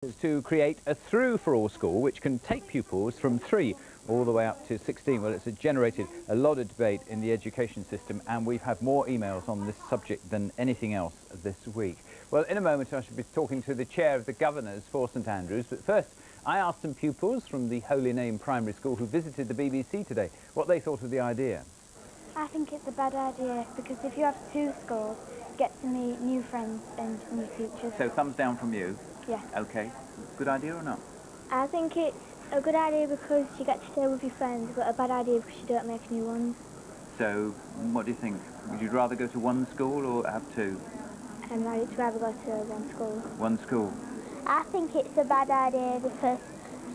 Is to create a Through for All school which can take pupils from 3 all the way up to 16. Well, it's generated a lot of debate in the education system, and we've had more emails on this subject than anything else this week. Well, in a moment I should be talking to the chair of the governors for St Andrews, but first I asked some pupils from the Holy Name Primary School who visited the BBC today what they thought of the idea. I think it's a bad idea because if you have 2 schools, you get to meet new friends and new teachers. So thumbs down from you? Yeah. OK. Good idea or not? I think it's a good idea because you get to stay with your friends, but a bad idea because you don't make new ones. So, what do you think? Would you rather go to one school or have 2? I'd rather go to one school. One school? I think it's a bad idea because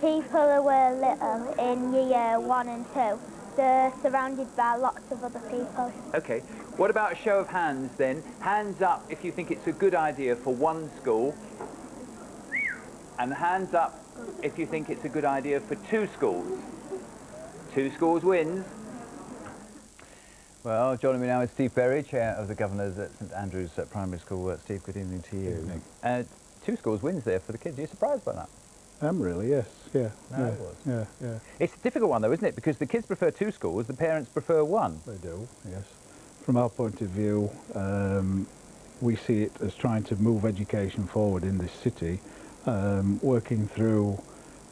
people who were little in year 1 and 2, they're surrounded by lots of other people. OK. What about a show of hands then? Hands up if you think it's a good idea for one school. And hands up if you think it's a good idea for 2 schools. 2 schools wins. Well, joining me now is Steve Berry, Chair of the Governors at St Andrews Primary School. Steve, good evening to you. Good evening. 2 schools wins there for the kids. Are you surprised by that? Really, yes, yeah. No, it was. Yeah. It's a difficult one though, isn't it? Because the kids prefer 2 schools, the parents prefer 1. They do, yes. From our point of view, we see it as trying to move education forward in this city, working through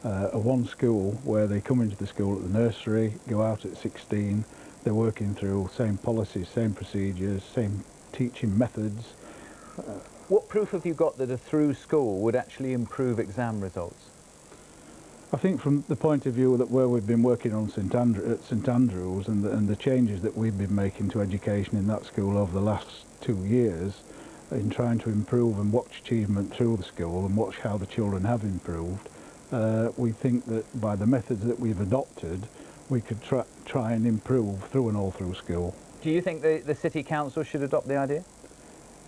a one school where they come into the school at the nursery, go out at 16, they're working through same policies, same procedures, same teaching methods. What proof have you got that a through school would actually improve exam results? I think from the point of view that where we've been working on at St Andrews and the changes that we've been making to education in that school over the last 2 years, in trying to improve and watch achievement through the school and watch how the children have improved, we think that by the methods that we've adopted, we could try and improve through and all through school. Do you think the City Council should adopt the idea?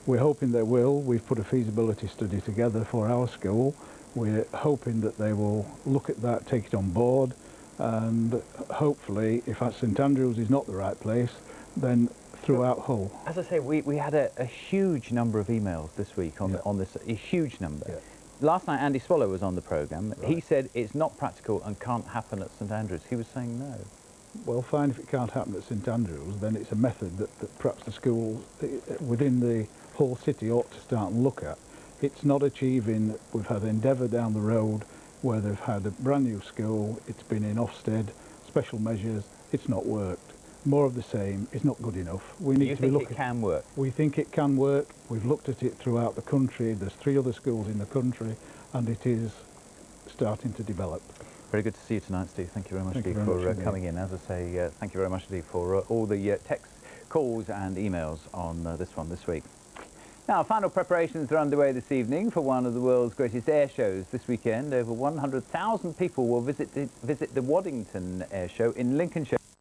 We're hoping they will. We've put a feasibility study together for our school. We're hoping that they will look at that, take it on board, and hopefully, if St Andrews is not the right place, then throughout Hull. As I say, we had a huge number of emails this week on this, a huge number. Yeah. Last night Andy Swallow was on the programme. Right. He said it's not practical and can't happen at St Andrews. He was saying no. Well, fine, if it can't happen at St Andrews, then it's a method that perhaps the schools within the whole city ought to start and look at. It's not achieving. We've had Endeavour down the road where they've had a brand new school, it's been in Ofsted, special measures, it's not worked. More of the same is not good enough. We need to be looking. It can work? We think it can work. We've looked at it throughout the country. There's 3 other schools in the country, and it is starting to develop. Very good to see you tonight, Steve. Thank you very much, Steve, for coming in. As I say, thank you very much, Steve, for all the text, calls and emails on this one this week. Now, final preparations are underway this evening for one of the world's greatest air shows this weekend. Over 100,000 people will visit the Waddington Air Show in Lincolnshire.